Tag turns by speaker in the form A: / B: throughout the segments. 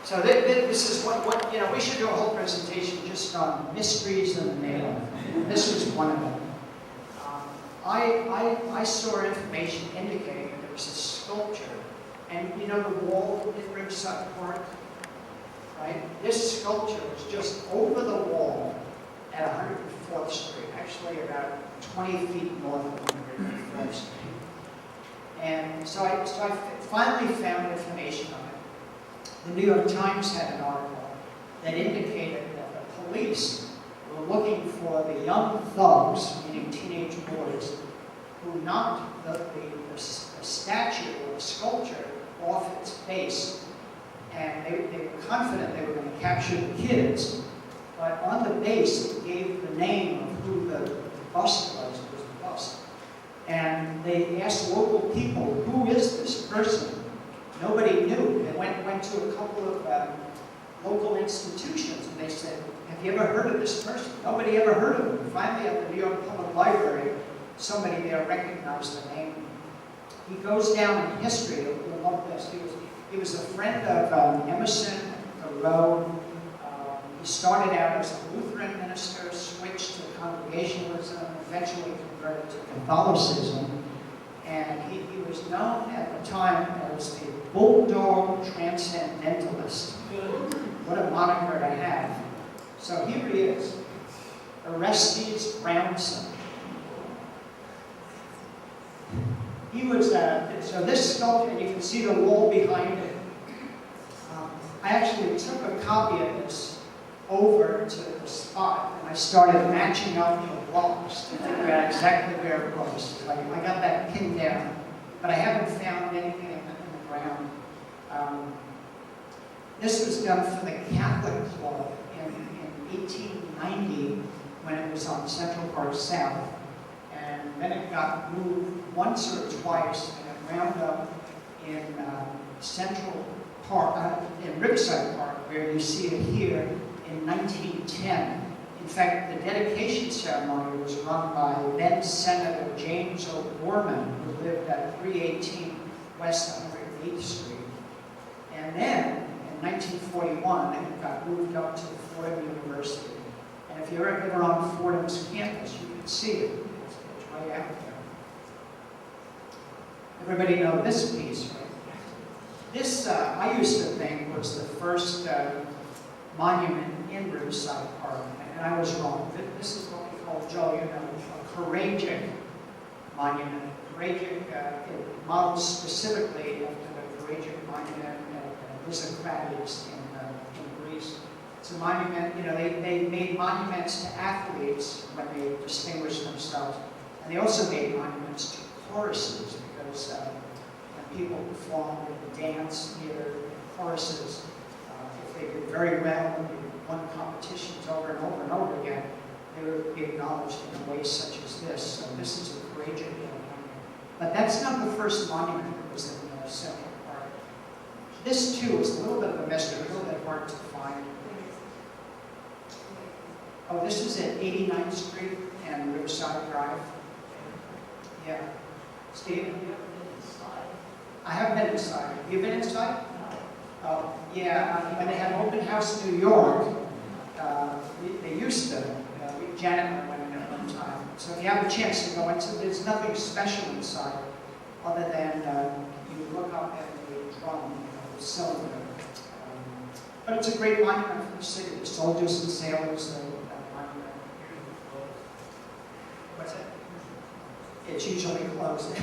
A: So this is what you know. We should do a whole presentation just on mysteries in the neighborhood. This was one of them. I saw information indicating that there was a sculpture, and you know the wall in Riverside Park, right? This sculpture was just over the wall at 104th Street, actually about 20 feet north of 104th Street. And so I finally found information on it. The New York Times had an article that indicated that the police were looking for the young thugs, meaning teenage boys, who knocked the statue or the sculpture off its base. And they were confident they were going to capture the kids, but on the base it gave the name of who the bust was. It was the bust. And they asked local people, who is this person? Nobody knew. They went to a couple of local institutions and they said, have you ever heard of this person? Nobody ever heard of him. Finally, at the New York Public Library, somebody there recognized the name. He goes down in history. You'll love this. He was a friend of Emerson, Thoreau. He started out as a Lutheran minister, switched to Congregationalism, eventually converted to Catholicism. And he was known at the time as the Bulldog Transcendentalist. What a moniker to have. So here he is, Orestes Brownson. He was, so this sculpture, you can see the wall behind it. I actually took a copy of this over to the spot and I started matching up the blocks to figure out exactly where it was. I got that pinned down, but I haven't found anything in the ground. This was done for the Catholic Club in 1890 when it was on Central Park South. And then it got moved once or twice and it wound up in Central Park, in Riverside Park, where you see it here in 1910. In fact, the dedication ceremony was run by then Senator James O'Gorman, who lived at 318 West 108th Street. And then, in 1941, it got moved up to Fordham University. And if you're ever on Fordham's campus, you can see it. It's way out there. Everybody know this piece, right? This, I used to think, was the first monument in Riverside Park, and I was wrong. This is what we call, Joe, you know, a Couragic monument. Couragic, modeled specifically after the Couragic monument at Lysistrata in Greece. It's a monument, you know, they made monuments to athletes when they distinguished themselves, and they also made monuments to choruses, because when people performed in the dance theater, choruses, if they did very well and they won competitions over and over and over again, they would be acknowledged in ways such as this. So this is a Couragic monument. But that's not the first monument that was in Central Park. This too is a little bit of a mystery, a little bit hard to find. Oh, this is at 89th Street and Riverside Drive. Yeah. Steve? I have been inside. Have you been inside? Oh, yeah. When they had an open house in New York, they used to. Janet went in at one time. So if you have a chance to go into, there's nothing special inside, other than you look up at the drum, the cylinder. But it's a great monument for the city. The soldiers and sailors. Monument. What's it? It's usually closed.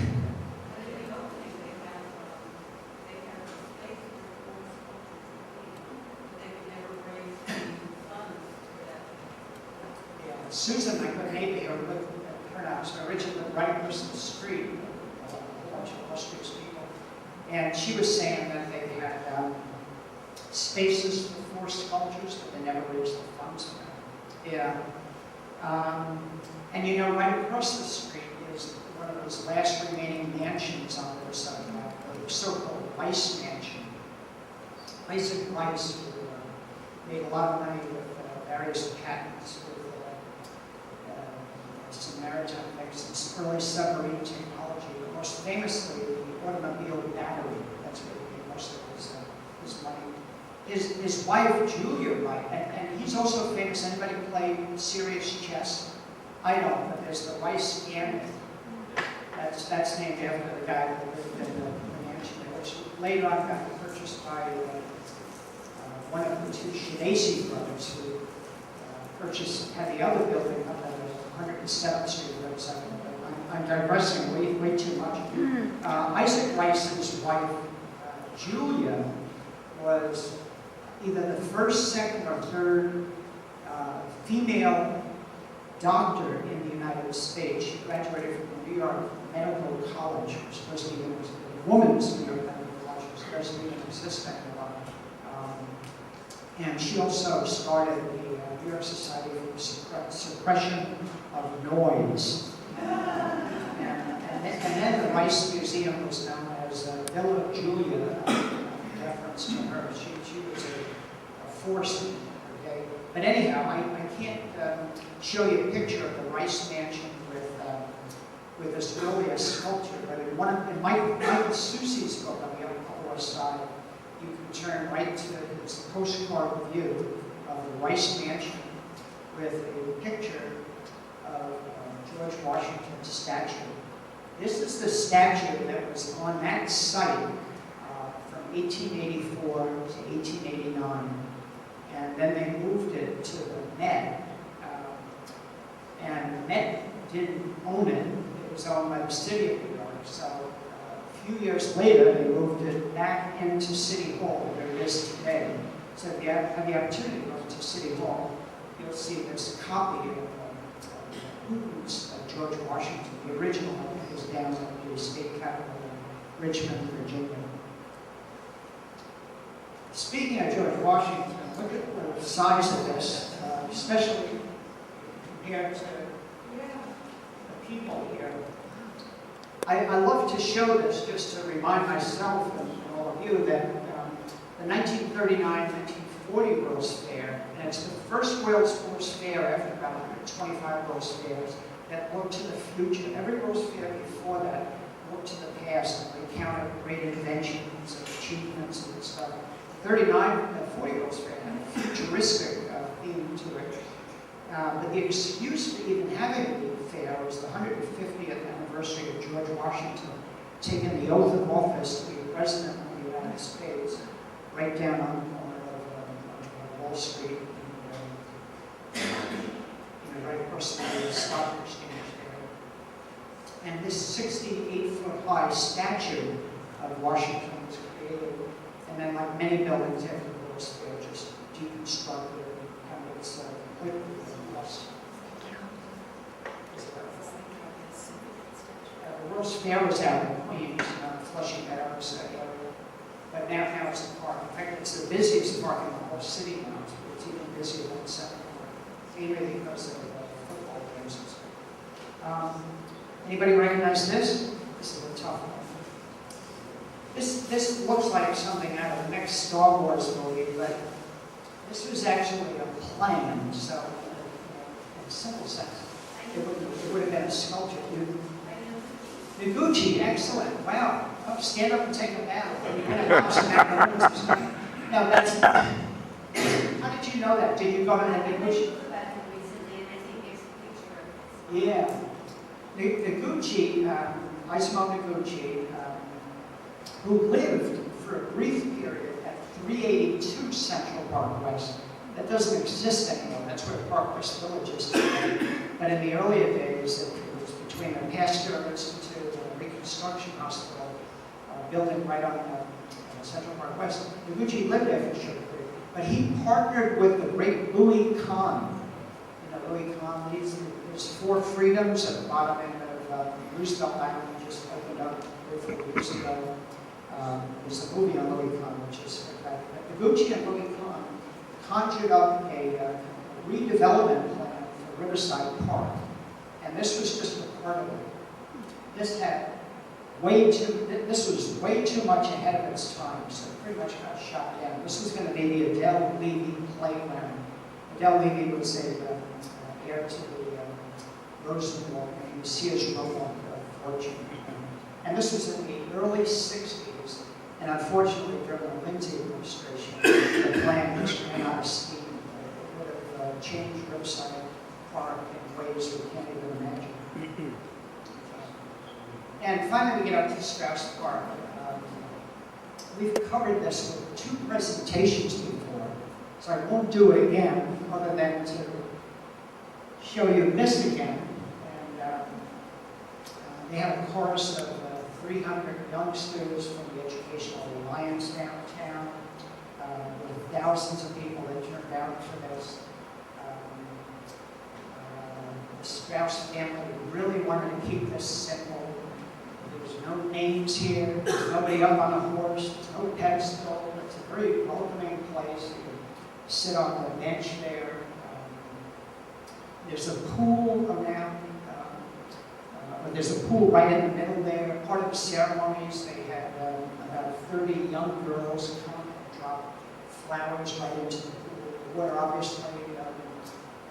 A: Susan, my good neighbor here, lived at her house, originally right across the street, a bunch of Orestes people. And she was saying that they had spaces for 4 sculptures, but they never raised the funds for that. Yeah. And you know, right across the street is one of those last remaining mansions on the other side of the so-called Weiss Mansion. Isaac Weiss, who made a lot of money with various patents, some maritime things, some early submarine technology, but most famously the automobile battery. That's where he made most of his money. his wife, Julia Wright, and he's also famous. Anybody play serious chess? I don't, but there's the Rice Gambit. That's named after the guy that lived in the mansion, which later on got purchased by one of the two Straus brothers, who had the other building up at 107th Street, Riverside. I'm digressing way too much. Isaac Rice's wife, Julia, was either the first, second, or third female doctor in the United States. She graduated from the New York Medical College, which doesn't even exist. The woman's New York Medical College, which doesn't even exist anymore. And she also started the New York Society for Suppression of Noise. And then the Rice Museum was known as Villa Julia, in deference to her. She was a force, okay? But anyhow, I can't show you a picture of the Rice Mansion with this earlier sculpture, but in Michael Susi's book on the upper west side, you can turn right to this postcard view of the Rice Mansion with a picture of George Washington's statue. This is the statue that was on that site from 1884 to 1889. And then they moved it to the Met. And the Met didn't own it. It was owned by the city of New York. So a few years later, they moved it back into City Hall, where it is today. So if you have the opportunity to go to City Hall, you'll see this copy of George Washington. The original one is down at the state capitol in Richmond, Virginia. Speaking of George Washington, look at the size of this, especially compared to the people here. I love to show this just to remind myself and all of you that the 1939-1940 World's Fair, and it's the first World's Fair after about 125 World's Fairs that looked to the future. Every World's Fair before that looked to the past and recounted great inventions and achievements and stuff. 40 World's Fair had a futuristic theme to it. But the excuse for even having the fair was the 150th anniversary of George Washington taking the oath of office to be President of the United States, right down on the corner of Wall Street, right across the stock exchange there. And this 68-foot-high statue of Washington was created, and then, like many buildings after the World's Fair, just deconstructed and kind of it's completely lost. The World's Fair was out in Queens, Flushing Meadows area, but now it's a park. In fact, it's the busiest park in the whole city now. It's even busier than the Central Park, mainly because of football games. Anybody recognize this? This is a tough one. This looks like something out of the next Star Wars movie, but this was actually a plan, so in a simple sense, it would have been a sculpture. Noguchi, excellent. Wow. Oh, stand up and take a bow. You're going to have some MacMonnies. No, that's. How did you know that? Did you go to that Noguchi? Yeah. Noguchi, Isamu Noguchi, who lived for a brief period at 382 Central Park West. That doesn't exist anymore. That's where Park West Village is today. But in the earlier days, it was between the Pasteur Institute and the Reconstruction Hospital, building right on Central Park West. Noguchi lived there for a short period. But he partnered with the great Louis Kahn. You know, Louis Kahn, there's 4 freedoms at the bottom end of Roosevelt Island. He just opened up for years ago. There's a movie on Louis Kahn, which is spectacular. Noguchi and Louis Kahn conjured up a redevelopment plan for Riverside Park. And this was just a part of it. This was way too much ahead of its time, so it pretty much got shot down. This was going to be the Adele Levy playground. Adele Levy was heir to the Rosenwald and the Sears Roebuck fortune. And this was in the early 60s. And unfortunately, during the Lindsay administration, the plan just ran out of steam. It would have changed Riverside Park in ways we can't even imagine. And finally, we get up to Straus Park. We've covered this with 2 presentations before, so I won't do it again, other than to show you this again. And they have a chorus of 300 youngsters from the Educational Alliance downtown, with thousands of people that turned out for this. The Straus family really wanted to keep this simple. There's no names here, there's nobody up on a horse, there's no pedestal. It's a very welcoming place. You can sit on the bench there. There's a pool around, there's a pool right in the middle there. Part of the ceremonies, they had about 30 young girls come and drop flowers right into the pool. The water obviously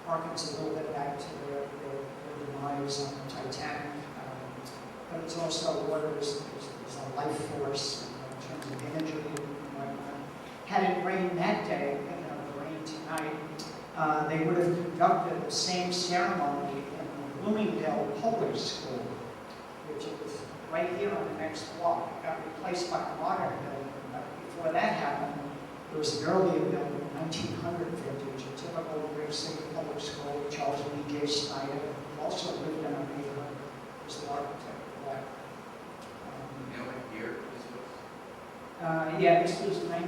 A: harkens a little bit back to their demise on the Titanic. But it's also water is a life force in terms of imagery and whatnot. Had it rained that day, the rain tonight, they would have conducted the same ceremony in the Bloomingdale Public School, which is right here on the next block. It got replaced by a modern building, but before that happened, there was an earlier building, 1900 vintage, a typical Riverside public school. Charles B.J. Snyder also lived in a neighborhood, was the architect. Yeah, this was 19,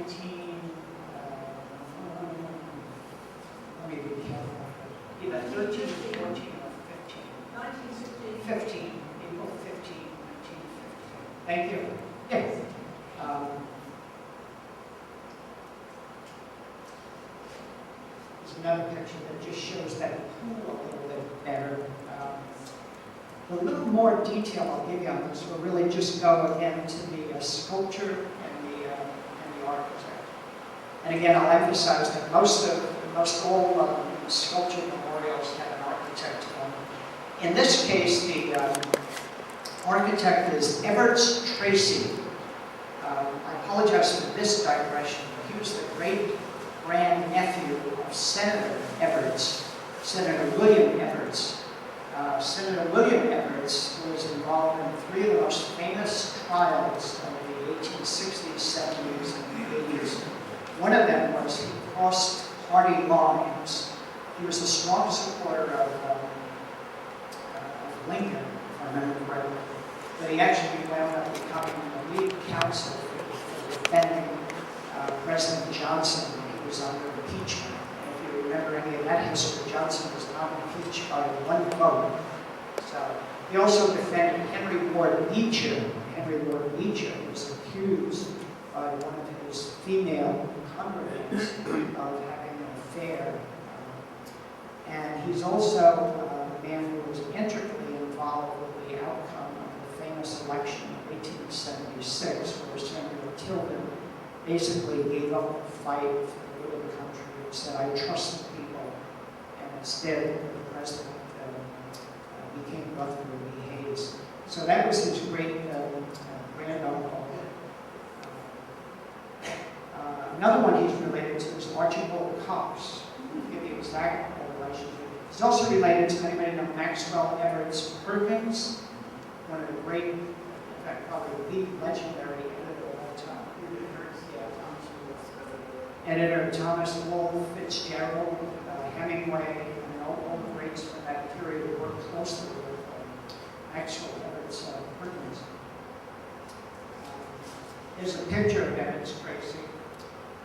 A: let me be careful, either 13, 14, or 15. 15, April 15, 1915. Thank you. Yes. There's another picture that just shows that pool a little bit better. A little more detail I'll give you on this will really just go again to the sculpture and the architect. And again, I'll emphasize that most all sculpture memorials have an architect on them. In this case, the architect is Evarts Tracy. I apologize for this digression. He was the great-grandnephew of Senator Evarts, Senator William Evarts. Senator William Evarts was involved in 3 of the most famous trials of the 1860s, 70s, and 80s. One of them was he crossed party lines. He was a strong supporter of Lincoln, if I remember correctly. But he actually wound up becoming the lead counsel for defending President Johnson when he was under impeachment. Remember any of that history, Johnson was not impeached by 1 vote. So he also defended Henry Ward Beecher. Henry Ward Beecher was accused by one of his female congregants of having an affair. And he's also the man who was intricately involved with the outcome of the famous election of 1876, where Senator Tilden basically gave up the fight for the good of the country. Said, I trust the people, and instead the president became Rutherford B. Hayes. So that was his great granduncle. Another one he's related to is Archibald Cox. I'll give you exact relationship. He's also related to anybody know Maxwell Evarts Perkins, one of the great, in fact, probably the legendary editor of all time. Editor Thomas Wolfe, Fitzgerald, Hemingway, and all the greats from that period who worked closely with Maxwell Evarts Perkins. There's a picture of Evarts Tracy.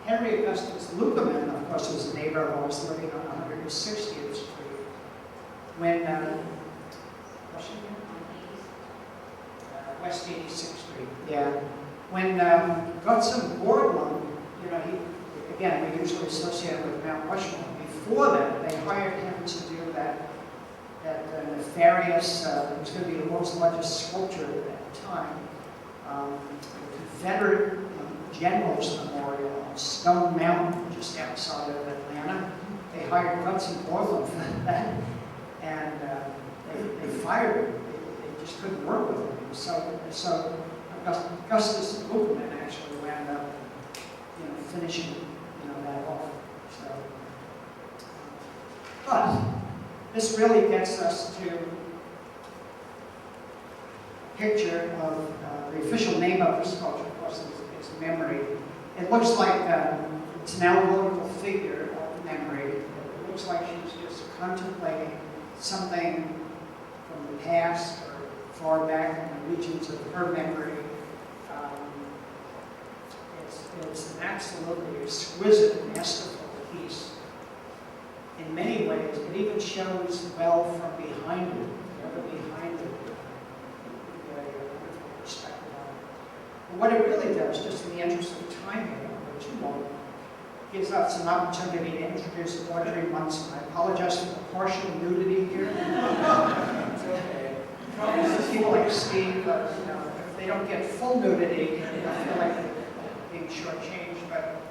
A: Henry Augustus Lukeman, of course, was a neighbor of ours living on 160th Street. When West 86th Street, yeah. When Gutzon Borglum, again, we usually associate him with Mount Rushmore. Before that, they hired him to do that nefarious, it was going to be the world's largest sculpture at the time, the Confederate Generals Memorial on Stone Mountain, just outside of Atlanta. They hired Gutzon Borglum for that, and they fired him. They just couldn't work with him. So Augustus Lukeman actually wound up, finishing, that off. So, but this really gets us to a picture of the official name of the sculpture, of course, is memory. It looks like it's an allegorical figure of memory. It looks like she's just contemplating something from the past or far back in the regions of her memory. It's an absolutely exquisite, masterful piece. In many ways, it even shows well from behind it. Behind it, perspective on it. But what it really does, just in the interest of time here, or too long, gives us an opportunity to introduce Audrey Munson. I apologize for the partial nudity here. It's okay. People like Steve, if they don't get full nudity, they don't feel like they're being shortchanged. But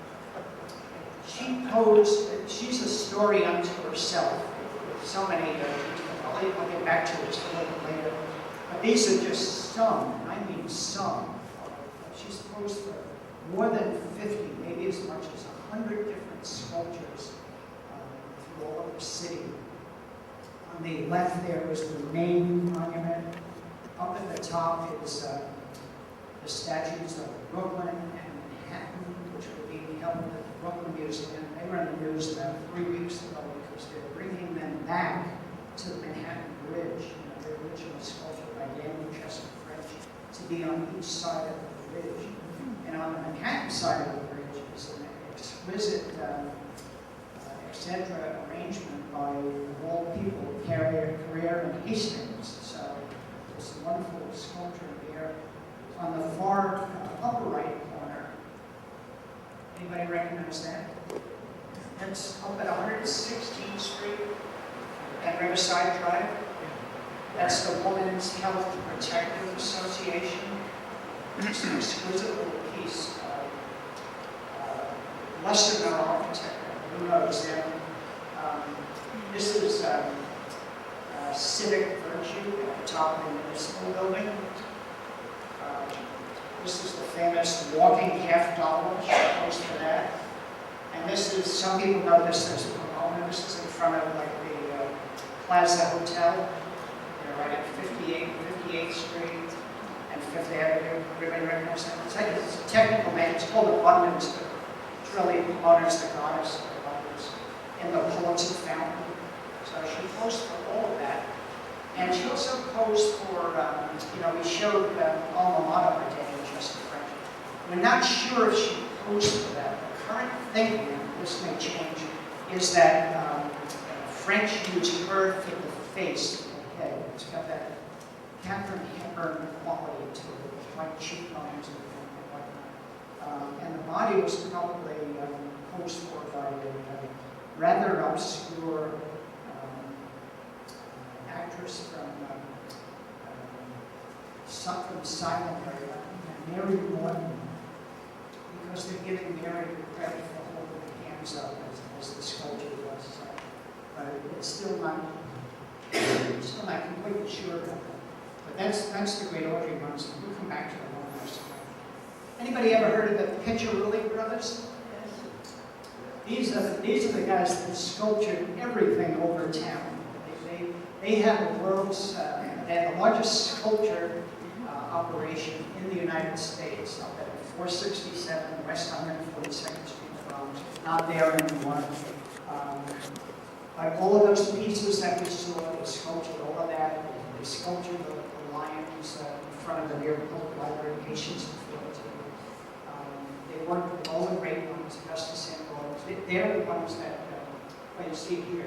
A: she posed, she's a story unto herself. So many, I'll get back to it a little bit later. But these are just some, I mean some. She's posed for more than 50, maybe as much as 100 different sculptures through all over the city. On the left there is the main monument. Up at the top is the statues of Brooklyn and Manhattan, which were being held at the Brooklyn Museum. They were in the news about 3 weeks ago because they're bringing them back to the Manhattan Bridge, the original sculpture by Daniel Chester French, to be on each side of the bridge. And on the Manhattan side of the bridge is an exquisite etc. arrangement by all people, Carrier and Hastings. So it's a wonderful sculpture here. On the far upper right corner, anybody recognize that? That's up at 116th Street at Riverside Drive. That's the Women's Health Protective Association. It's an exquisite little piece. Lesser known architect, who knows them. This is Civic Virtue at the top of the municipal building. This is the famous walking half dollar, close to that. And this is, some people know this as Pomona. This is in front of like the Plaza Hotel. They're right at 58th Street and 5th Avenue. Everybody recognize that? It's a technical name. It's called Abundance, but it's really Pomona's the goddess of abundance in the Pulitzer Fountain. So she posed for all of that. And she also posed for, we showed alma mater by Daniel Chester French. We're not sure if she posed for that. The current thinking, this may change, is that French used her for the face. Okay, it's got that Catherine Hepburn quality to it, white cheekbones and whatnot. And the body was probably posed for by a rather obscure actress from Silent Mary Morton, because they're giving Mary credit for holding the hands up as the sculpture was. So, but it's still not completely sure about that. But that's the great Audrey Munson. We'll come back to that one last time. Anybody ever heard of the Piccirilli Brothers? These are the guys that sculptured everything over town. They have the world's, they have the largest sculpture operation in the United States, up at 467 West 142nd Street, Brownson. Not there anymore. Like all of those pieces that we saw, they sculptured all of that. They sculptured the lions in front of the New York Public Library, Patience and Fidelity. They worked with all the great ones, Augustus and Orestes. They're the ones that you see here.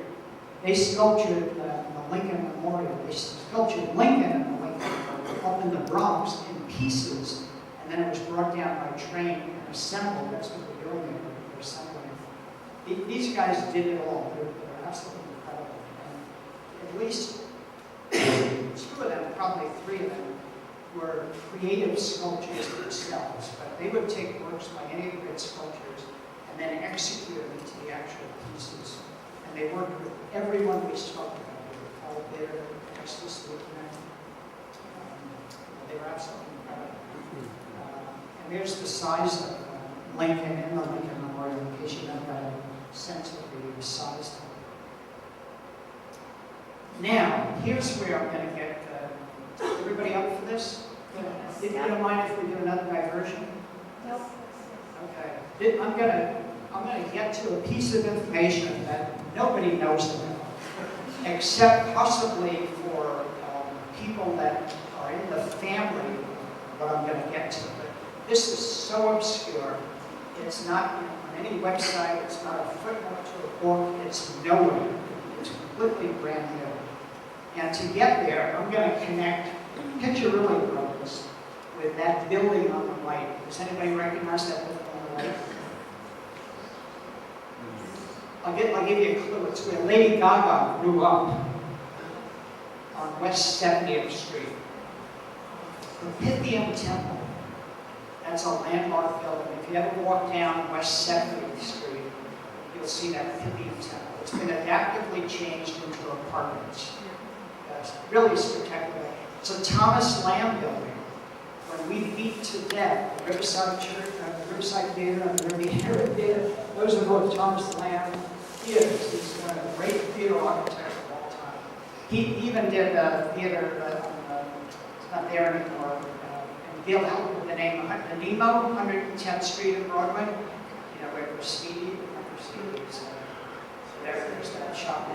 A: They sculptured the Lincoln Memorial. They sculptured Lincoln and the Lincoln Memorial up in the Bronx in pieces, and then it was brought down by train and assembled. That's what they're doing. They're assembling. These guys did it all. They're absolutely incredible. And at least 2 of them, probably 3 of them, were creative sculptures themselves. But they would take works by any of the great sculptors and then execute them into the actual pieces. And they worked with everyone we spoke about. They were all there, Orestes, Lukeman. They were absolutely incredible. There's the size of Lincoln and the Lincoln Memorial, in case you haven't got a sense of the size of it. Now, here's where I'm going to get everybody up for this? You don't mind if we do another diversion?
B: Nope.
A: Okay. I'm gonna get to a piece of information that nobody knows about, except possibly for people that are in the family of what I'm going to get to. But this is so obscure. It's not on any website. It's not a footnote to a book. It's nowhere. It's completely brand new. And to get there, I'm going to connect Piccirilli Brothers with that building on the right. Does anybody recognize that building on the right? I'll give you a clue. It's where Lady Gaga grew up on West 70th Street. The Pythian Temple. That's a landmark building. If you ever walk down West 70th Street, you'll see that Pythian Temple. It's been adaptively changed into apartments. It's really spectacular. It's a Thomas Lamb building. When we beat to death the Riverside Church, the Riverside Theater, and the Riviera Theater, those are both Thomas Lamb theaters. He's a great theater architect of all time. He even did a theater, it's not there anymore, and Bill helped with the name of the Nemo, 110th Street and Broadway. You know, where Speedy, remember Speedy? So there's that shop.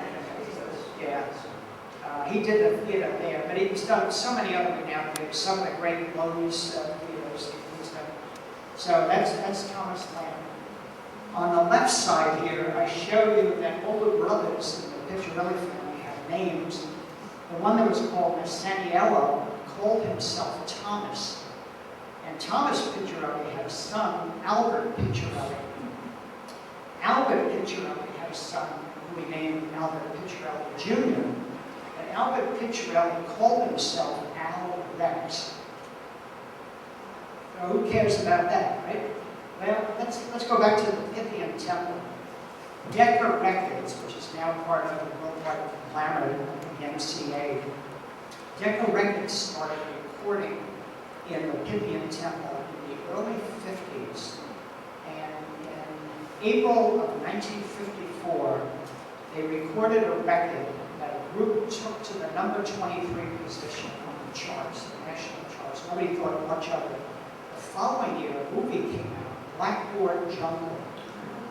A: Yeah. He did the theater there, but he's done so many other renowned theaters, some of the great blues theaters he's done. So that's Thomas Lamb. On the left side here, I show you that all the brothers in the Piccirilli family have names. The one that was called Masaniello called himself Thomas. And Thomas Piccirilli had a son, Albert Piccirilli. Albert Piccirilli had a son who we named Albert Piccirilli Jr. Albert Piccirilli called himself Al Rex. So who cares about that, right? Well, let's go back to the Pythian Temple. Decca Records, which is now part of the worldwide conglomerate of the MCA, Decca Records started recording in the Pythian Temple in the early 50s. And in April of 1954, they recorded a record that a group took to the number 23 position on the charts, the national charts. Nobody thought much of it. The following year, a movie came out, Blackboard Jungle,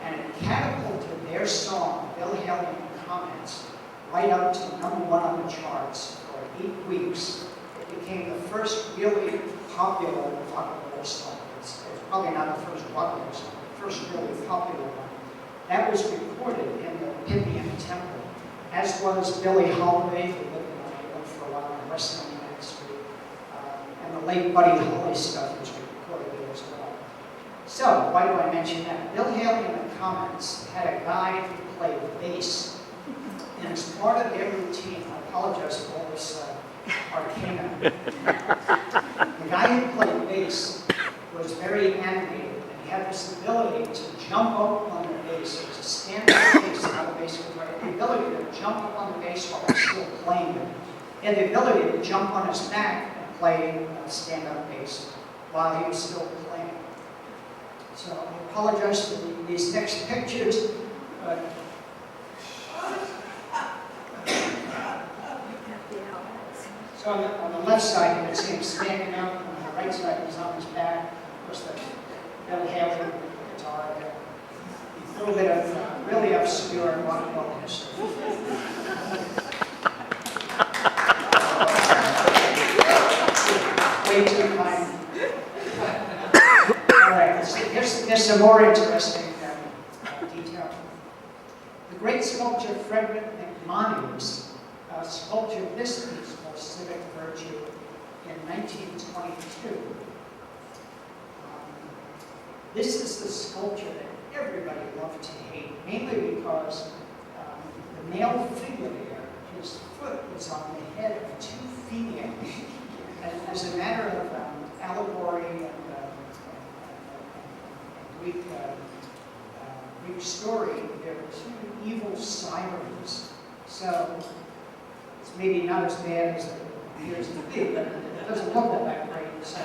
A: and it catapulted their song, Bill Haley and Comments, right up to number 1 on the charts for 8 weeks. It became the first really popular rock and roll song. It's probably not the first rock and roll song, the first really popular one. That was recorded in the Pythian Temple, as was Billie Holiday, who lived in Hollywood for a while on West 99th Street, and the late Buddy Holly stuff was recorded there as well. So, why do I mention that? Bill Haley in the Comments had a guy who played bass, and as part of their routine, I apologize for all this arcana, the guy who played bass was very animated, and he had this ability to jump up on the bass, to stand up on the bass, not a bass guitar, the ability to jump up on the bass while he's still playing it, and the ability to jump on his back and play stand-up bass while he was still playing. So I apologize for these next pictures, but so on the left side, you can see him standing up. On the right side, he's on his back. Of course, the Bill Haley guitar. A little bit of really obscure rock and roll history. Way too kind. All right, here's some more interesting detail. The great sculptor Frederick MacMonnies sculptured this piece called Civic Virtue in 1922. This is the sculpture that everybody loved to hate, mainly because the male figure there, his foot is on the head of 2 females. And as a matter of allegory and Greek story, there are 2 evil sirens. So it's maybe not as bad as it appears to be, but it doesn't look all that great. So.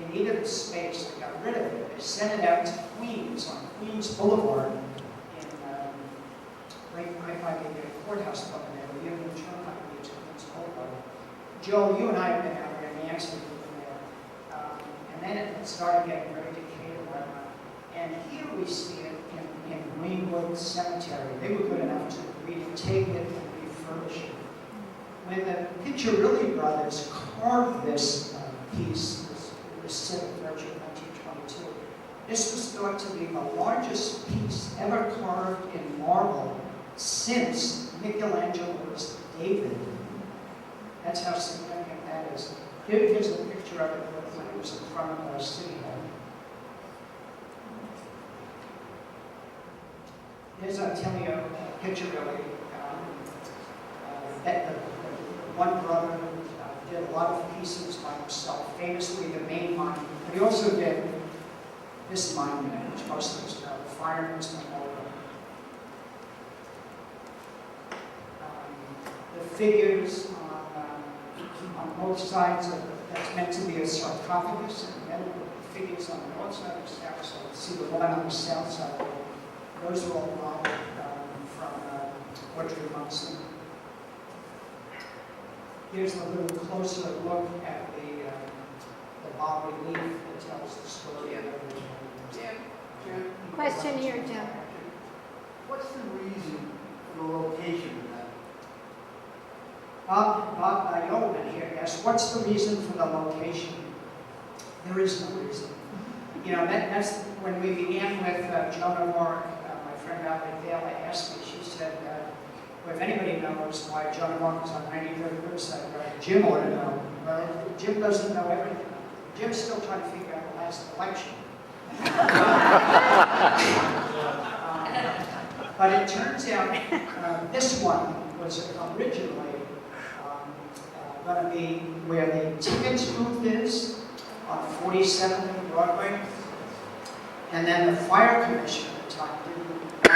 A: they needed a space, they got rid of it, they sent it out to Queens, on Queens Boulevard, in, right by the courthouse up there, the Union Turnpike leads to Queens Boulevard. Joe, you and I have been out there, Nancy has been there, and then it started getting very decayed and whatnot. And here we see it in Greenwood Cemetery. They were good enough to agree to take it and refurbish it. When the Piccirilli Brothers carved this piece, this Civic Virtue in 1922, this was thought to be the largest piece ever carved in marble since Michelangelo's David. That's how significant that is. Here's a picture of it when it was in front of our City Hall. Here's Attilio Piccirilli, the one brother who did a lot of pieces by himself, famously the main monument, but he also did this monument, which most of us know, the Fireman's Memorial. The figures on both sides of that's meant to be a sarcophagus, and then the figures on the north side of the south side. See the one on the south side. Those are all modeled from Audrey Munson. Here's a little closer look at the bas-relief that tells the story of everything.
B: Question here, Jim.
C: What's the reason for the location of that?
A: Bob Yeoman here asks, what's the reason for the location? There is no reason. You know, that's when we began with Joan of Arc, my friend Audrey asked me, she said, well, if anybody knows why Joan of Arc was on 93rd Riverside, Jim ought to know. Well, Jim doesn't know everything. Jim's still trying to figure out the last election. But it turns out this one was originally going to be where the tickets booth is on 47th and Broadway. And then the fire commission at the time didn't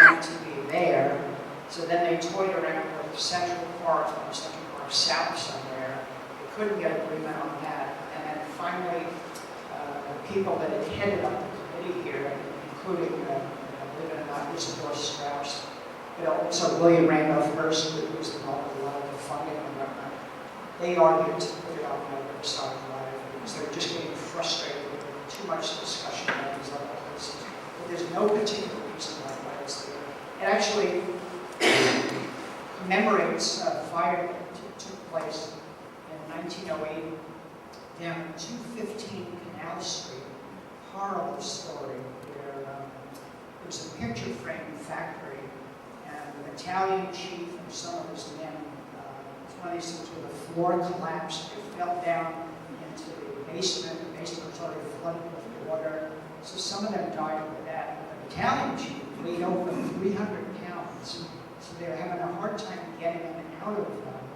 A: want it to be there. So then they toyed around with Central Park, or Central Park South somewhere. They couldn't get agreement on that. And then finally, the people that had headed up the committee here, including, believe it or not, Isidore Straus, but also William Randolph Hearst, who was involved with a lot of the funding and whatnot, they argued to put it on the Riverside Drive because they were just getting frustrated with too much discussion about these other places. But there's no particular reason why it's there. It actually commemorates a fire that took place in 1908 down 215 Canal Street. Horrible story where there was a picture frame factory and the battalion chief and some of his men, it's one of these things where the floor collapsed, they fell down into the basement was already flooded with water, so some of them died with that. The battalion chief weighed over 300 pounds. So they were having a hard time getting him out of the bottom.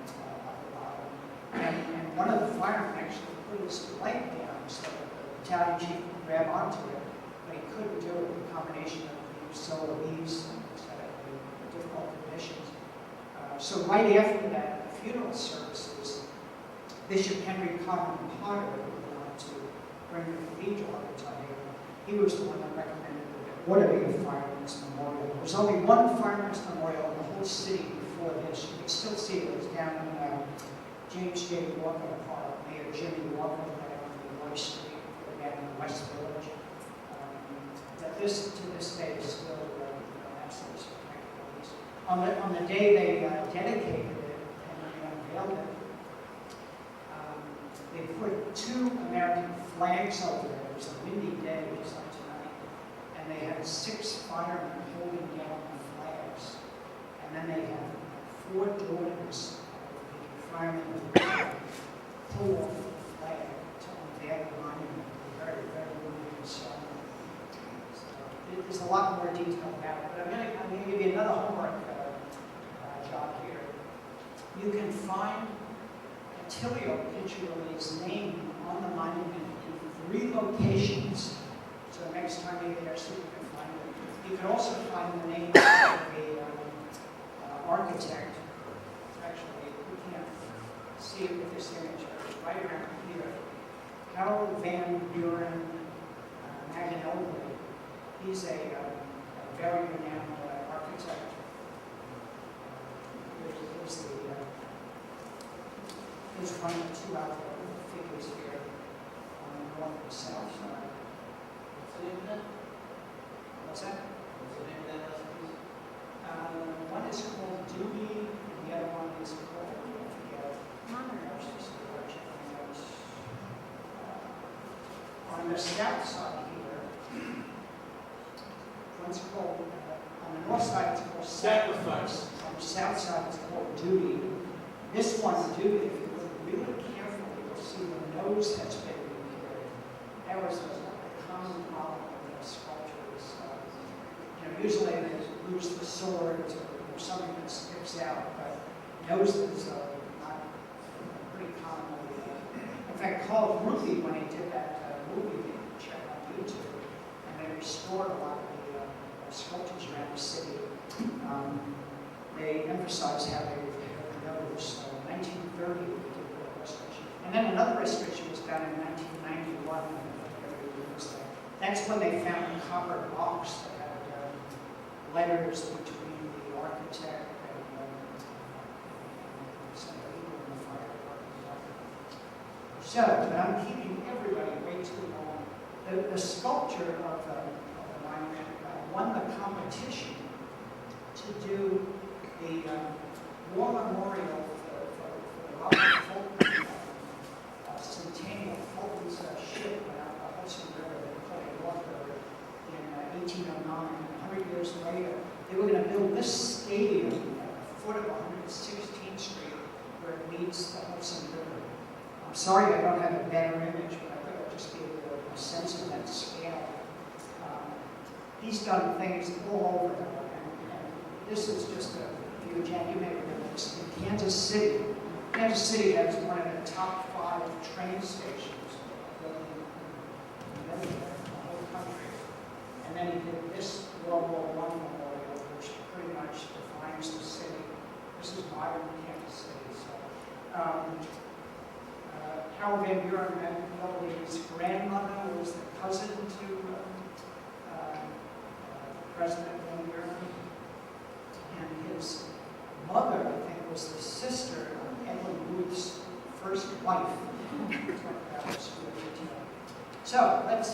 A: And one of the firemen actually put his leg down so that the battalion chief could grab onto it, but he couldn't do it with a combination of the solar leaves and the difficult conditions. So right after that, the funeral services, Bishop Henry Cotton Potter, who wanted to bring the cathedral up to Ontario, he was the one that recommended that there ought to be a fireman's memorial. There was only one fireman's memorial in the whole city before this. You can still see it. It was down in James J. Walker Park. Mayor Jimmy Walker had it on the West Street, again in the West Village. That this, to this day, is still absolutely spectacular. On the day they dedicated it and unveiled it, they put 2 American flags over there. It was a windy day, just like tonight. And they had 6 firemen holding down the flags. And then they had 4 daughters of the firemen who pull off the flag to unveil the monument. Very, very moving ceremony. So there's a lot more detail about it. But I'm going to give you another homework job here. You can find Attilio Piccirilli's name on the monument in 3 locations. So next time you're there, see if you can find it. You can also find the name of the architect. Actually, we can't see it with this image, but it's right around here. Harold Van Buren Magonigle. He's a very renowned architect. Here's one of the two outdoor figures here on the north and south side.
B: What's the name of that?
A: What's that?
B: What's the name of that masterpiece?
A: One is called Duty, and the other one is called, I forget. There's just the direction of the notes. On the south side here, one's called, on the north side it's called Sacrifice. On the south side it's called Duty. This one, Duty, if you look really carefully, you'll see the nose has been repaired. That was a common problem with sculptures. Usually they lose the sword or something that sticks out, but noses are not pretty commonly. In fact, Carl Ruthie, when he did that movie, you can check on YouTube, and they restored a lot of the sculptures around the city. They emphasized how they repaired the nose. So in 1930, they did a restoration. And then another restoration was done in 1991. That's when they found a copper box that had letters between the architect and some people in the fire department. So, but I'm keeping everybody way too long. The sculpture of the monument won the competition to do the war memorial for Robert Fulton, centennial. Fulton's ship went out the Hudson River, they called it North River, in 1809. 100 years later, they were going to build this stadium at the foot of 116th Street where it meets the Hudson River. I'm sorry I don't have a better image, but I thought I'd just give you a sense of that scale. He's done things all over the world, and this is just a few, Jan, you may remember this, in Kansas City. Kansas City has one of the top 5 train stations in the whole country. And then he did this World War I memorial, which pretty much defines the city. This is modern Kansas City. So, Harold Van Buren, his grandmother was the cousin to President Van Buren, and his mother, I think, was the sister of Edwin Booth's first wife. So let's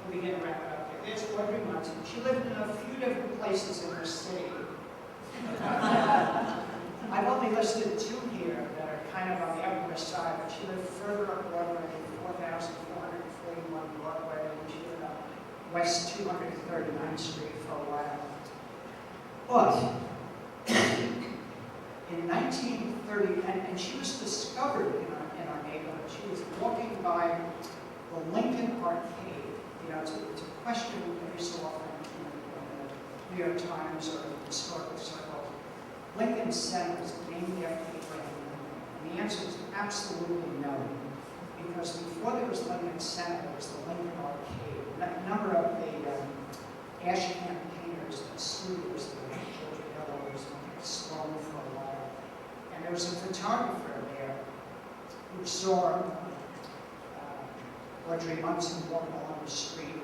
A: begin to wrap it up here. There's Audrey Munson. She lived in a few different places in her city. I've only listed 2 here that are kind of on the Upper West Side, but she lived further up Broadway, 4,441 Broadway, and she lived on West 239th Street for a while. But in 1930, and she was discovered in our neighborhood. She was walking by the Lincoln Arcade. It's a question every so often in the New York Times or historical circles. Lincoln Center was named after Abraham Lincoln. And the answer is absolutely no. Because before there was Lincoln Center, there was the Lincoln Arcade. A number of the Ashcan painters and studios there, George Bellows, Sloan for a while. And there was a photographer there who saw Audrey Munson walking along the street, and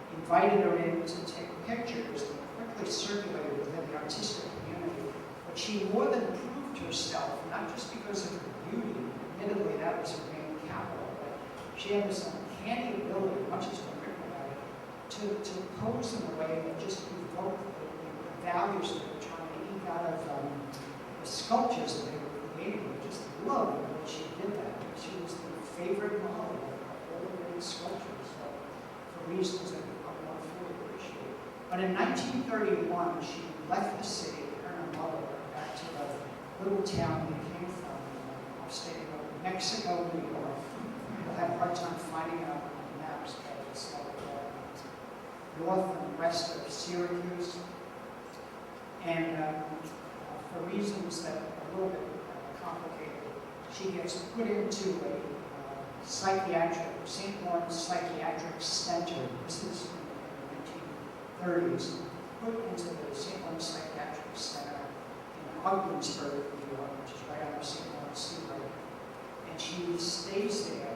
A: he invited her in to take pictures that quickly circulated within the artistic community. But she more than proved herself, not just because of her beauty, admittedly that was her main capital, but she had this uncanny ability, much as been written about it, to pose in a way that just evoked the values that they were trying to eke out of the sculptures that they were creating. I just loved the way she did that. She was the favorite model of all the great sculptures, for reasons that I want to fully appreciate. But in 1931, she left the city, her and her mother, back to the little town they came from, upstate New Mexico, New York. You'll have a hard time finding out on the maps, but it's like north and west of Syracuse. And for reasons that are a little bit complicated, she gets put into a St. Lawrence Psychiatric Center. This is in the 1930s. Put into the St. Lawrence Psychiatric Center in Ogdensburg, New York, which is right on the St. Lawrence Seaway. And she stays there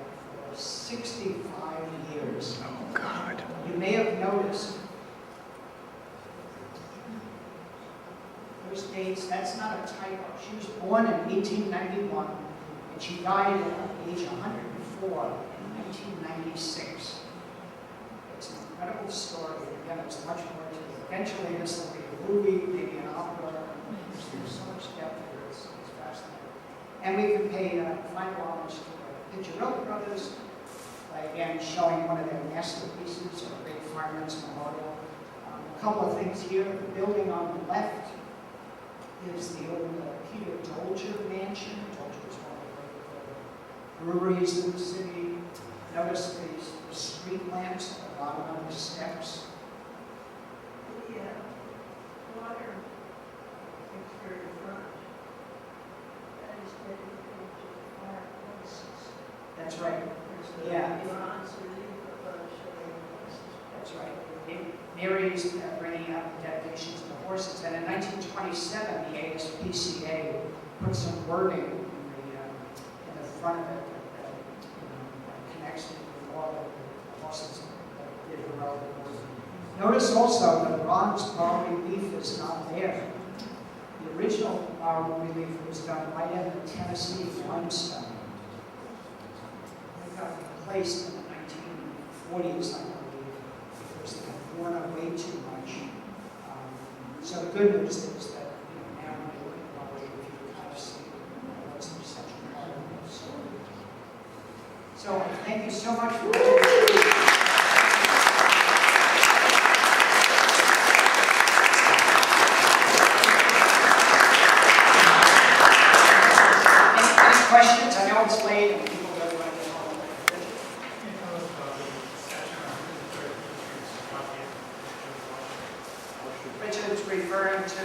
A: for 65 years.
D: Oh, God.
A: You may have noticed, those dates, that's not a typo. She was born in 1891, and she died at age 104 in 1996. It's an incredible story. Again, there's much more to it. Eventually, this will be a movie, maybe an opera. There's so much depth here. It's fascinating. And we can pay final homage to the Piccirilli Brothers by, again, showing one of their masterpieces, or a great fireman's memorial. A couple of things here. The building on the left is the old Peter Dolger mansion. Dolger was one of the breweries in the city. Notice the street lamps at the bottom of the steps.
E: The water picture in front, that is dedicated to the fireplaces.
A: That's right.
E: There's
A: Yeah.
E: the bronze relief above showing horses.
A: That's right. Mary's bringing out the dedications of the horses. And in 1927, the ASPCA put some wording in the front of it that connects with all of the horses that did heroic work. Notice also the bronze bas-relief is not there. The original bas-relief was done right in the Tennessee limestone. It got replaced in the 1940s, I believe, because they had worn away too much. So the good news is that now when you look at bas-relief, you can kind of see what's the essential part of the story. So thank you so much for Any questions? I know it's late and people really want to get home. Richard's referring to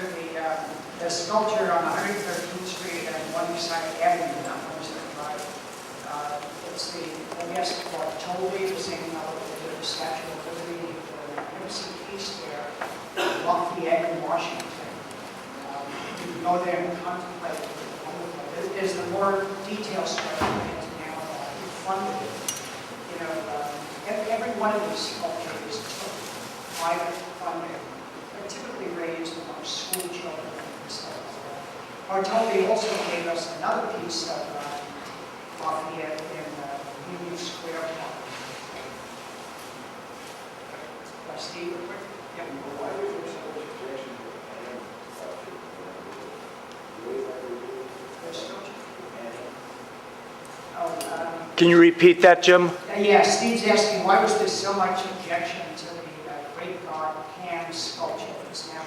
A: the sculpture on 113th Street and One Side Avenue, not One Side Drive. It's the, I guess, totally the same color as the Statue of Liberty. There was a piece there, Lafayette in Washington. You can go there and contemplate it. There's the more detailed stuff now funded. You know, every one of these sculptures took private funding. They're typically raised among school children and stuff like that. Bartoli also gave us another piece of Lafayette in Union Square Park. Steve, real quick? Yep.
F: Why was there so much objection to the sculpture?
D: Can you repeat that, Jim?
A: Yeah, Steve's asking, why was there so much objection to the great god Pan sculpture that's now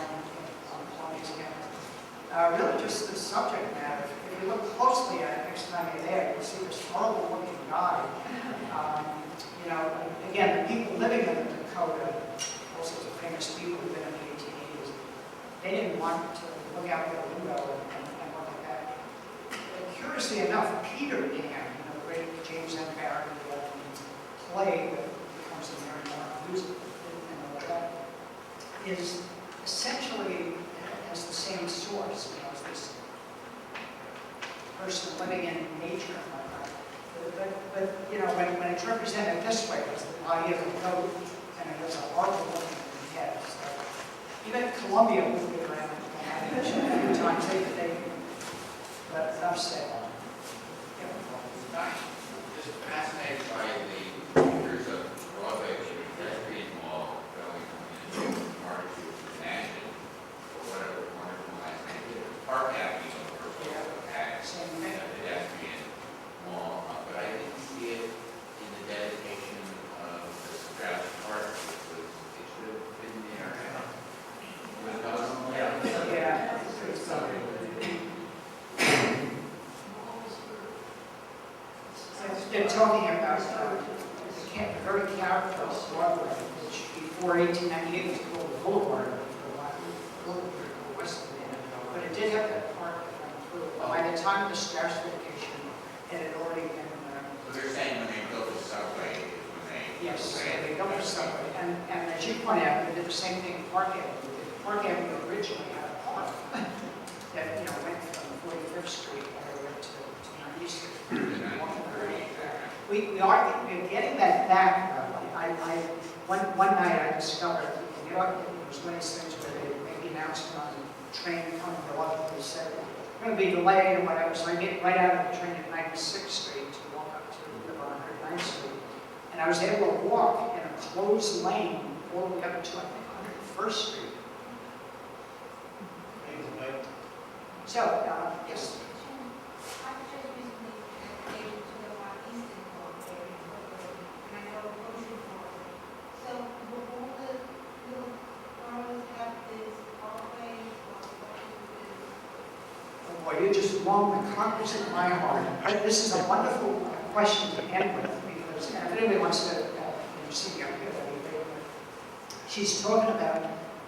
A: on Plumby's Gallery? Really just the subject matter. If you look closely at it next time you're there, you'll see this horrible looking guy. You know, again, the people living in the Dakota, all sorts of famous people who've been in the 1880s, they didn't want to look out their window and look at that. And curiously enough, Peter Pan, great James M. Barrie play that becomes a Mary Mark music, and that is essentially has the same source. You know, it's this person living in nature and whatnot. But you know, when it's represented this way, it's the body of a goat, and it has a horrible looking head. So even Columbia moved it around and had it a few times. They but enough said.
G: Just fascinated by the pictures of Broadway pedestrian mall going into March National, or whatever wonderful last name. Park Avenue, or had a pedestrian mall, but I didn't see it in the dedication of the Straus Park. It should have been there.
A: Yeah. They're talking about very character of Broadway, which before 1898 was called the Boulevard, west of it. But it did have that park that went through. By the time of the Straus vacation, it had already been.
G: So they're saying when they built the subway, is when they.
A: Yes, so they built the subway. And as you point out, they did the same thing in Park Avenue. Park Avenue originally had a park that went from 45th Street all the way to 90th Street. we're getting that back. One night I discovered, it was one of these things where they make the announcement on the train coming to London. They said, we're going to be delayed and whatever. So I get right out of the train at 96th Street to walk up to 109th Street. And I was able to walk in a closed lane all the way up to, I think, 101st Street. So, yes.
H: I've just recently been able to go on Eastern Park area, and I know Ocean Park. So will all the little boroughs have this hallway or
A: Boy, you just warmed the cockles in my heart. This is a wonderful question to end with, because if anybody wants to see me up here, that'd be great. She's talking about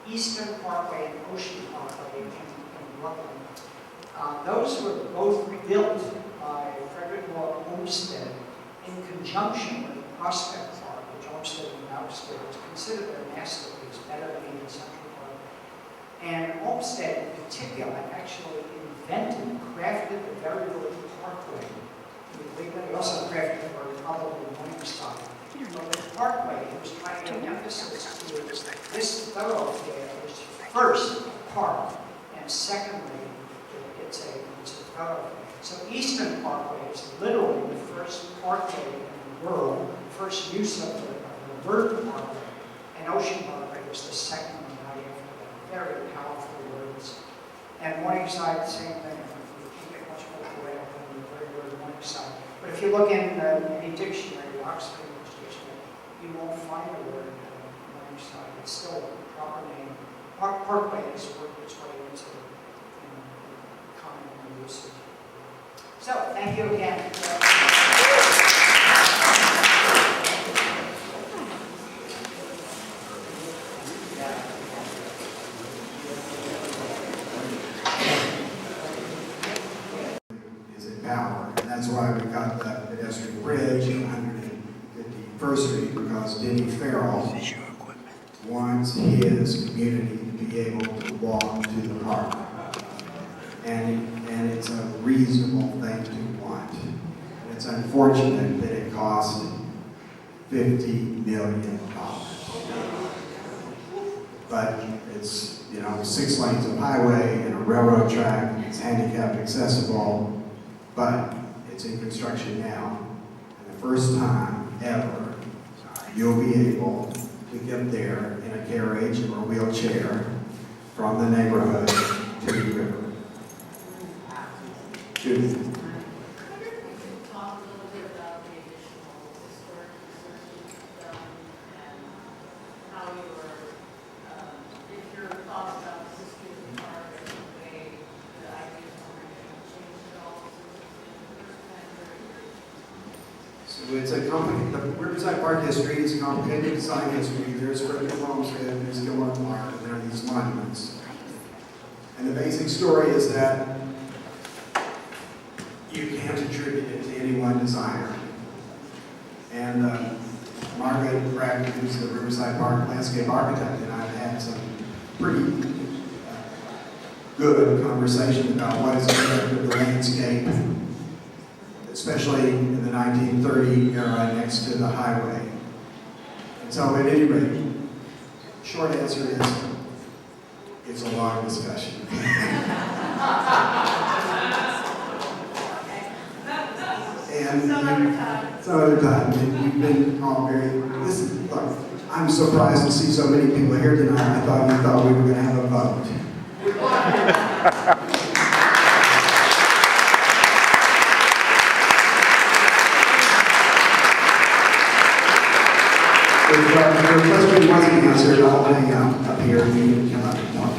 A: Eastern Parkway and Ocean Parkway in Brooklyn. Those were both built by Frederick Olmsted in conjunction with Prospect Park, which Olmsted and Oxford was considered their masterpiece, better than even Central Park. And Olmsted in particular actually invented, crafted the very word parkway. He also crafted the word probably Morningside. But the parkway, he was trying to emphasize to this thoroughfare is first a park, and secondly, it's a thoroughfare. So Eastern Parkway is literally the first parkway in the world, the first use of the word parkway, and Ocean Parkway was the second one right after that. Very powerful words. And Morningside, same thing. You can't get much more away than the very word Morningside. But if you look in any dictionary, Oxford dictionary, you won't find the word Morningside. It's still a proper name. Parkway has worked its way into common usage. So, thank you again.
I: Is in power, and that's why we got the pedestrian bridge on 151st Street, because Denny Farrell wants his community to be able to walk to the park. And it's a reasonable thing to want. And it's unfortunate that it cost $50 million. But it's, 6 lanes of highway and a railroad track, it's handicap accessible, but it's in construction now. And the first time ever, you'll be able to get there in a carriage or wheelchair from the neighborhood to the river. Judith.
J: Talk a little bit about the additional historic research you've done and how if your thoughts about the history of the park or the way the ideas were changed at all since the first time.
I: So it's a the Riverside Park history is a complicated design history. There's Frederick Homestead, there's Gilmore Park, and there are these monuments. And the basic story is that you can't attribute it to any one designer. And Margaret Bragg, who's the Riverside Park landscape architect, and I've had some pretty good conversation about what is the character of the landscape, especially in the 1930 era next to the highway. And so at any rate, short answer is, it's a long discussion. And some other time. And you've been all look, I'm surprised to see so many people here tonight. I thought you thought we were going to have a vote. If your question wasn't answered, I'll hang out up here and you can come up and talk.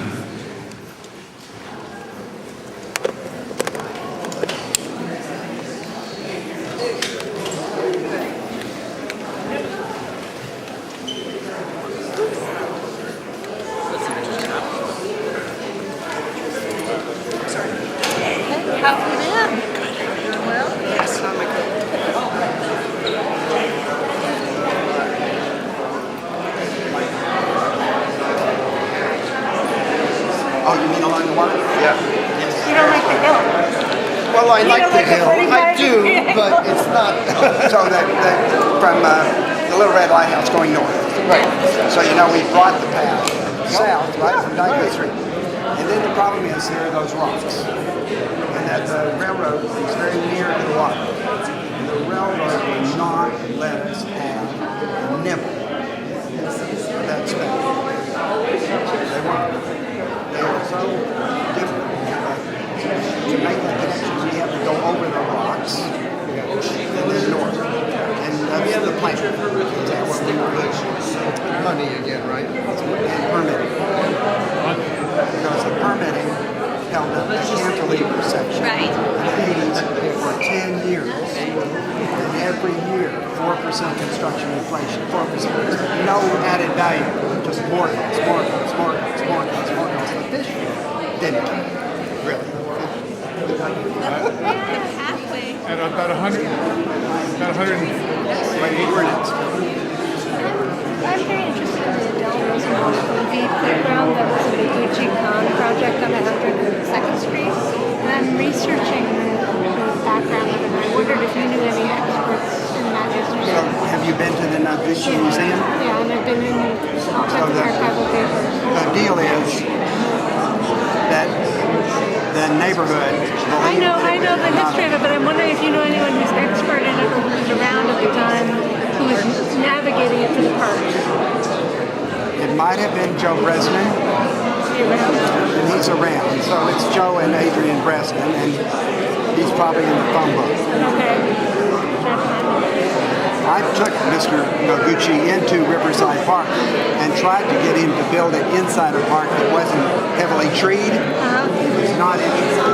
K: Oh, you mean along the water? Yeah. Yes. You don't like the hill?
C: Well, I like the
E: like a
C: hill. I
E: 45
C: do, but it's not. So from the Little Red Lighthouse going north. Right. So we brought the path south, right, from Dyke Street. And then the problem is there are those rocks. And that the railroad is very near to the water. And the railroad will not let us have a nibble of that space. They won't. They are so different. To make that connection, we have to go over the rocks and then north. And that's the plan. That's what we were money again, right? And permitting. Because the permitting held up the cantilever section in the 80s for 10 years. And every year, 4% construction inflation, 4%. No added value, just more costs, more costs, more costs, more costs, more costs. But this didn't really.
H: Halfway.
K: At about 100,
L: I'm very interested in the Del Roosevelt movie playground that was a Gucci Khan project on 102nd Street. And I'm researching the background of it, and I wondered if you knew any experts in that history.
C: So, have you been to the Gucci Museum?
L: Yeah, and I've been in all kinds of archival papers.
C: The deal is that the neighborhood.
L: I know the history of it, but I'm wondering if you know anyone who's expert in it or who was around at the time who was navigating it to the park.
C: It might have been Joe Bresnan. And he's around. So it's Joe and Adrian Bresnan, and he's probably in the phone book.
L: Okay.
C: I took Mr. Noguchi into Riverside Park and tried to get him to build it inside a park that wasn't heavily treed. He was not interested.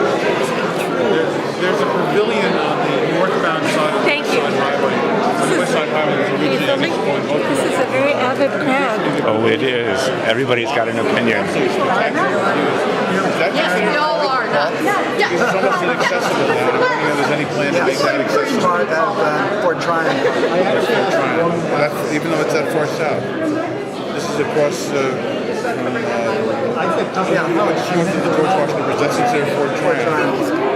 K: there's a pavilion on the northbound side of the West Side Highway. On the West Side Highway, there's a Gucci expo in both
L: This is a very avid crowd.
D: Oh, it is. Everybody's got an opinion.
J: Yes, we all are not.
K: It's almost inaccessible now. I don't think there's any plan to make that accessible.
C: Part of Fort Tryon.
K: Even though it's that far south. This is across from the George Washington Bridge. That's there, Fort Tryon.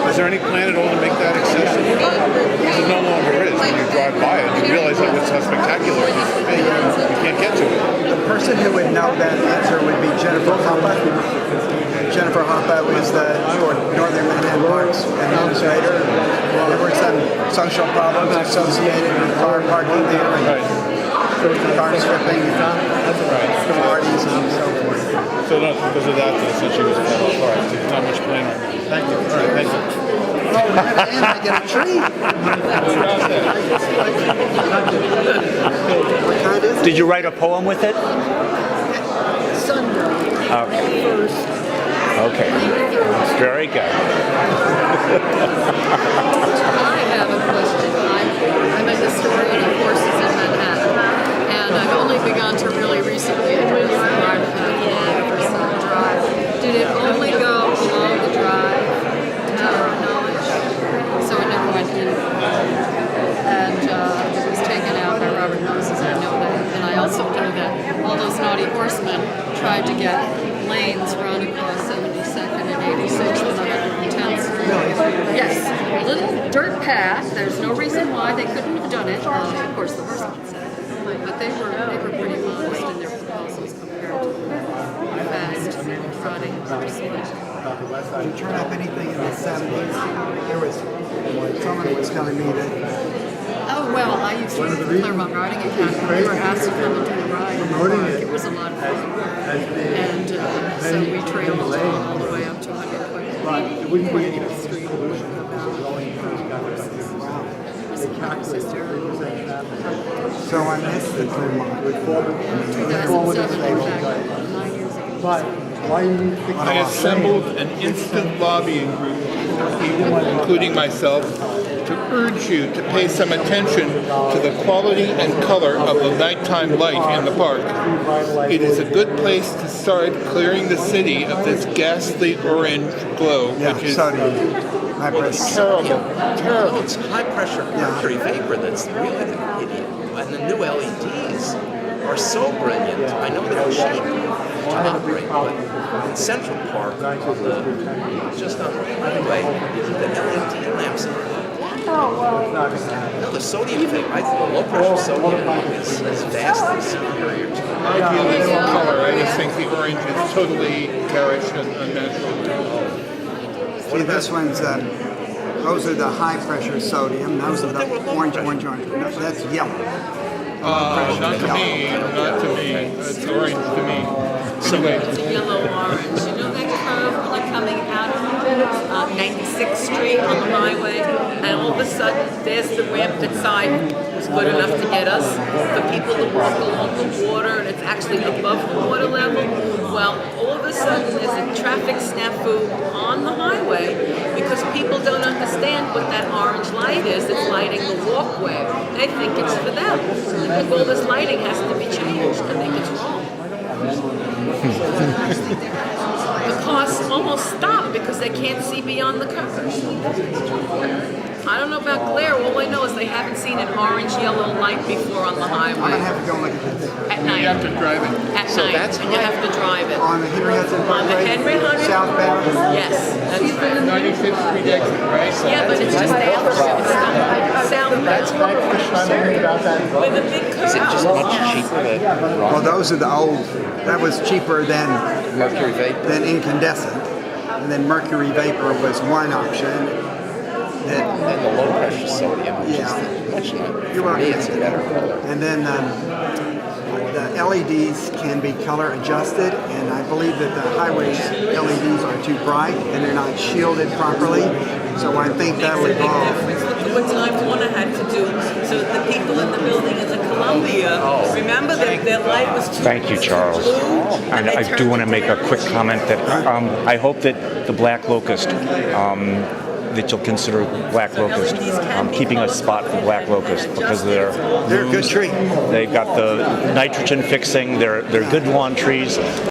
K: Is there any plan at all to make that accessible? Because it no longer is. When you drive by it, you realize how spectacular it used to be. You can't get to it.
C: The person who would know that answer would be Jennifer Hoppe. Jennifer Hoppe was the Northern Manhattan Parks administrator. There were some social problems associated with car parking there, and car stripping, parties, and so forth.
K: So not because of that, essentially was all right. There's not much plan right now. Thank you. All right, thank you.
C: Oh, and I get a tree. What kind is it?
D: Did you write a poem with it?
C: Sunday.
D: Okay. Okay. That's very good.
J: I have a question. I'm a historian of horses in Manhattan, and I've only begun to really recently address the Riverside Drive. Did it only go along the drive, Tower of Knowledge? So it never went in. And it was taken out by Robert Moses, I know that. And I also know that all those naughty horsemen tried to get lanes run across 72nd and 86th and 110th Street. Yes, a little dirt path. There's no reason why they couldn't have done it. Of course, the horsemen said. But they were pretty modest in their proposals compared to the fast trotting horsemen.
C: Did you turn up anything in the 70s? There was someone was telling me that.
J: Oh, well, I used to the Claremont Riding Academy. We were asked to come and do the ride in the park. It was a lot of fun. And so we trailed along all the way up to 120th Street. It was hysterical.
C: So I missed the Claremont.
J: 2007, in fact, 9 years ago.
K: I assembled an instant lobbying group of people, including myself, to urge you to pay some attention to the quality and color of the nighttime light in the park. It is a good place to start clearing the city of this ghastly orange glow, which is terrible.
M: It's high pressure mercury vapor that's really the idiot. And the new LEDs are so brilliant. I know they're cheap to operate, but in Central Park, just on the highway, the LED lamps are.
L: Oh, well.
M: No, the sodium thing, the low pressure sodium is vastly superior to
K: Ideally, it's color. I just think the orange is totally garish and unnatural.
C: See, this one's, those are the high pressure sodium. Those are the orange. No, that's yellow.
K: Not to me. Not to me. It's orange to me. Anyway,
J: Yellow orange. You know that curve when you're coming out of 96th Street on the highway, and all of a sudden there's the ramp that side was good enough to get us. For people to walk along the water, and it's actually above the water level. Well, all of a sudden there's a traffic snafu on the highway because people don't understand what that orange light is that's lighting the walkway. They think it's for them. They think all this lighting has to be changed. I think it's wrong. The cars almost stop because they can't see beyond the curve. I don't know about glare. All I know is they haven't seen an orange-yellow light before on the highway.
C: I'm gonna have to go look at this.
J: At night.
K: you have to drive it.
J: At night, and you have to drive it.
C: On the Henry Hudson
J: On the
C: Parkway,
J: Henry Hudson?
C: southbound.
J: Yes, that's right.
K: 95th Street exit, right?
J: Yeah, but it's just after. It's southbound.
K: That's my first time hearing about that.
J: With a big curve.
M: Is it just much cheaper than
C: Well, those are the old. That was cheaper than
M: mercury vapor?
C: incandescent, and then mercury vapor was one option. That,
M: And the low pressure sodium, which
C: Yeah.
M: is much nicer.
C: You're
M: For me,
C: welcome.
M: it's a better color.
C: and then the LEDs can be color adjusted, and I believe that the highway LEDs are too bright and they're not shielded properly. So I think that'll
J: Makes a big
C: evolve.
J: difference. Look at what Time Warner had to do so that the people in the building in the Columbia, remember that their light was too
D: Thank you, Charles. And I do want to make a quick comment that I hope that the black locust, that you'll consider black locust, keeping a spot for black locust because they're
C: They're a good tree.
D: They've got the nitrogen fixing. They're good lawn trees.